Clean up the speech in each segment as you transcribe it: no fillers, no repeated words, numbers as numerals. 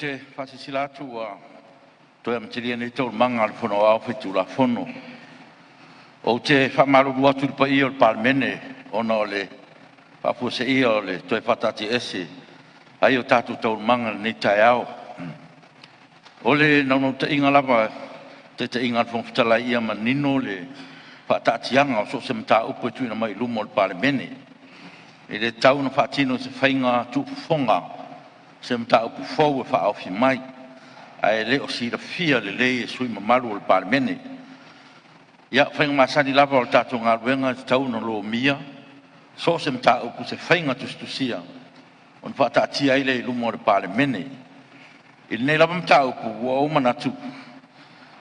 te whasisila tua toi am tiri nei tau manga le fono au whetu la fono. O te whamaru atu pa i o le Palemene ona o le whapu se i o le toi whatati ese ai o tatu tau manga nei tai au. O le nauno te inga lava te inga whongwhtala ia manino le whatatianga o so se mta upo tuina mai lumo le Palemene. E le tau na whatino se whainga tupufonga se mta upo fau e whaofi mai. Ai le o sira fia le e sui mamalu o le Palemene. Ia whainga masani lava o le tatu ngā ruenga te tau na lo mia. So se mta upo se whainga tustusia. On whatatia ai le lumo le Palemene. I nei lava mta upo ua o manatu.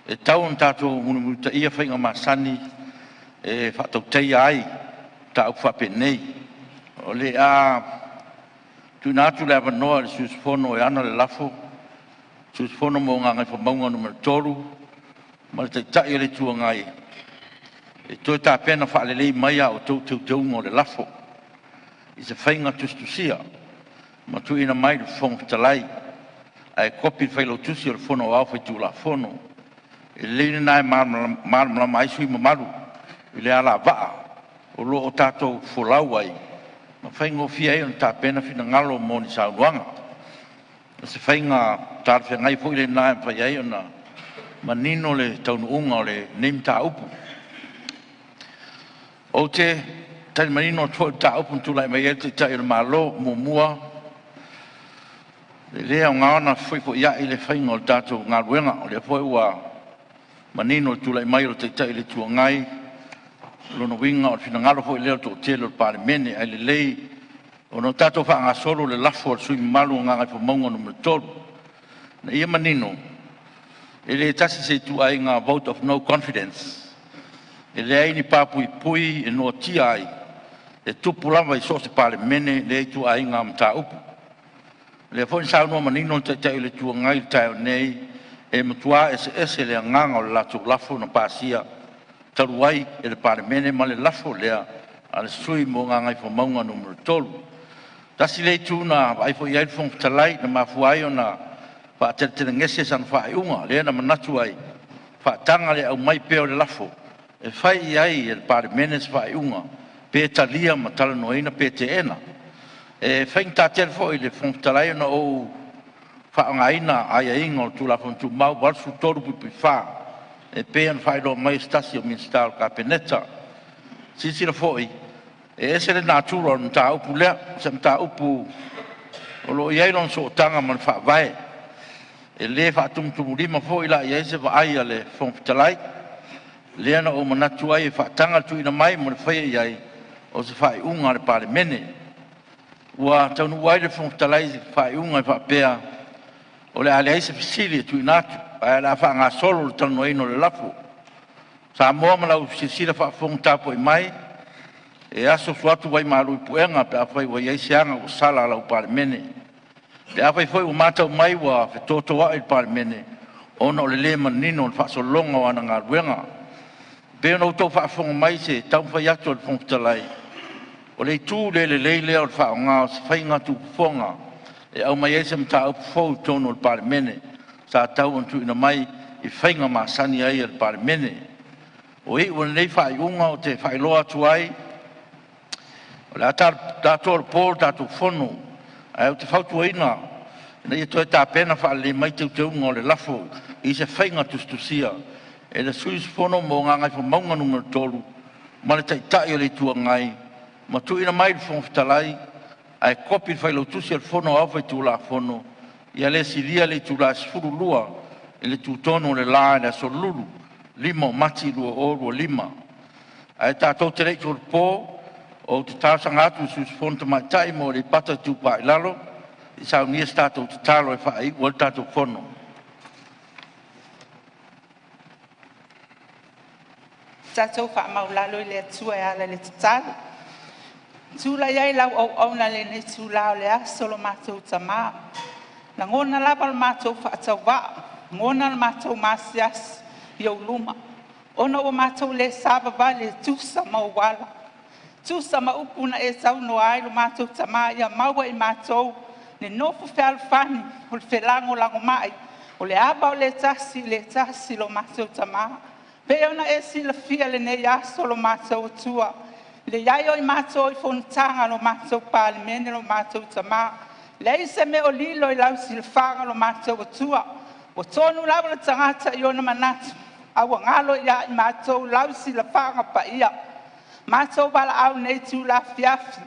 E tau on tatu munuta ia whainga masani e whatautei ai ta upo whapenei. O le a tunatu le avanoa le susfono e ana le lafo. Susfono mo ngā ngai whamaunga numero toru. Ma le taitai le tua ngai. E toi tā pēna whaalelei mai a o tau taunga o le lafo. I se whainga tustusia. Ma tu ina mai le whongtalai. Ai kopi whailau tusi o le whono au whaitu la whono. E leina nai marmala mai sui mamaru. I le ala waa. O lo o tātou wholau ai. Ma whaingo fia e on tā pēna whina ngalo mo ni saunuanga. Se whainga tāwhi ngai fo ile nai whai ai ona manino le taunu unga o le neim tā upu. O te tani manino tō tā upu ntulai mai e te tai le malo mo mua. Le lea o ngāona fwoi fo ia i le whainga o le tātou ngā ruenga o le fwoi ua manino tūlai mai o te tai le tua ngai. Lono winga o whina ngalo fo i leo tō telo le Palemene ai le lei. Ono tato wha solo le lafo sui malu ngā ngai whamaunga numero tolu. Na ia manino, e le tasi se tu ai ngā vote of no confidence. E le ai ni pāpui pui e no tia ai. E tupu lava i so se Palemene le tu ai ngā mta upu. Le fo insau no manino te teo le tua ngai taio nei e matua ese le nganga o le latu lafo na pāsia. Taru ai e le Palemene ma le lafo lea a le sui mo ngā ngai whamaunga numero tolu. Tasi lei tūna ai fo iai fong talai na mafuai o na whaatere ngese san whae unga. Lea na manatu ai whaatanga le au mai peo le lafo. E whai iai e le Palemene se whae unga. Pe talia ma tala noina pe te ena. E whaing tātere fo i le fong talai o na o whaangaina ai a inga o tūla fontu mau walsu toru pupi wha. E pe an whae lo mai stasi o minsta o ka peneta. Sisira fo i. E ese le nātura o mta upu lea, se mta upu o lo iai lon so tanga man wha vai. E le wha tumutumu lima fo ila iai se wa aia le whongpitalai. Lea na o manatu ai e wha tanga tu ina mai mo le whaia iai o se whai unga le Palemene. Ua taunu wai le whongpitalai se whai unga e wha pēa o le ale ai se fisili tu inatu. Ai la wha ngā solo le tanu eino le lafu. Sa moa malau sisira wha whongtapo i mai. E aso suatu wai maru i puenga pe a whai wai eisianga o sala la u Palemene. Pe a whai whai u matau mai wa whetoto wa i Palemene. Ona o le le manino le whaso longa wana ngā ruenga. Pe ona utou whaafonga mai se tau whai atu o le whongtalai. O le tū le lea o le whao ngā o se whai ngā tū kufonga. E au mai eise mta upu fau tono o le Palemene. Sa tau antu ina mai i whainga maa sani ai o le Palemene. O i wana nei whai unga o te whai loa tu ai. O le tātou le pōr tātou whono, ai o te whautua ina, na ia toi tā pēna wha le mai teu teunga o le lafo, i se whainga tustusia, e le suis whono mō ngā ngai whamaunga numero tolu, ma le taitai o le tua ngai, ma tu ina mai le whongwhitalai, ai kopi whailau tusi al whono au whai tūla whono, ia le silia le tūla sifuru lua, e le tūtono le lā e le aso lulu, lima o mati lua o lua lima. Ai tātou te reitu o le pō, o te tāsanga atu sus fonta mai tai mo le pata tupa i lalo, i sau nia statou te talo e whaai, o le tātou whono. Tātou wha mau lalo i le atua e ala le tatalo. Tūla iai lau au auna le ne tūlao le aso lo mātou tamā. Na ngona lava le mātou whaatau waa, ngona le mātou māsias i au luma. Ona o mātou le sābaba le tūsa mau wala. Tu sama upu na e sau no ai lo mātou tamā ia maua i mātou le nofo fealofani o le felago lagomai o le aba o le tasi lo matou tamā pea ona e silafia lenei aso lo matou atua le iai o i matou i fonotaga lo matou palemene lo matou tamā leai se me o lilo i lau silafaga lo matou atua ua tonu lava le tagata i ona manatu auagalo ia i matou lau silafaga paia matou valaau nei tulafiafi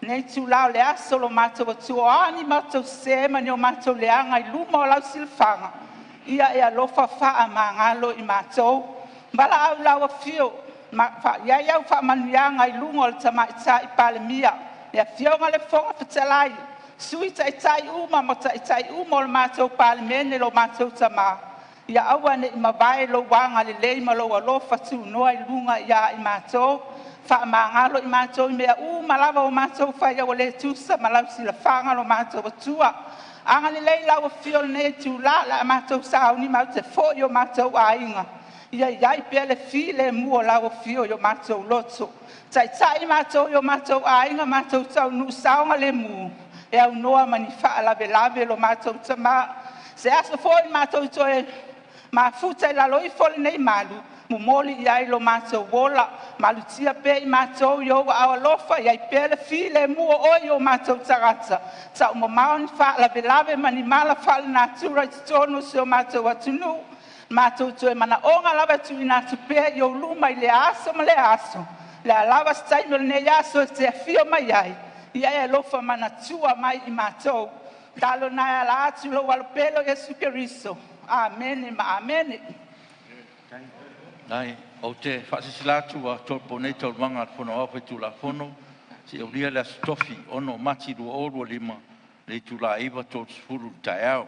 nei tula o le aso lo matou atua o ani matou sema ni o matou leaga i luma o lau silafaga ia e alofa faamagalo i matou valaau lauafio iai au faamanuiaga i luga o le tamaʻitaʻi palemia le afioga le foga fetalai sui taʻitaʻi uma ma taʻitaʻi uma o le matou palemene lo matou tamā ia aua neʻi mavae lou aga lelei ma lou alofa tunoa i luga iā i matou faamagalo i matou i mea uma lava o matou faia ua lē tusa ma lau silafaga lo matou atua aga lelei lauafio lenei tulā le a matou sauni mau te foʻi o matou aiga ia iai pea le fi le mua o lauafio i o matou loto taʻitaʻi matou i o matou aiga matou taunuu saoga lemu e aunoa ma ni faalavelave lo matou tamā se aso foʻi matou toe mafuta i laloifo lenei malu momoli i ai lo matou ola malutia pea i matou i ou aalofa iai pea le fi le mua oi o matou tagata taʻumamao ni faalavelave ma ni mala faalenātura i totonu se o matou atunuu matou toe manaʻoga lava tuuina atu pea i ou luma i le aso ma le aso le alava se taimi o lenei aso e te afio mai ai ia e alofa manatua mai i matou talona e ala atu lou alopele o iesu keriso amene ma amene Nai, o te whaasisila atu a tolpo nei tauruanga whono au tula whono, si au lia le astofi ono mati rua o rua lima, le tula iwa tol sfuru tai au.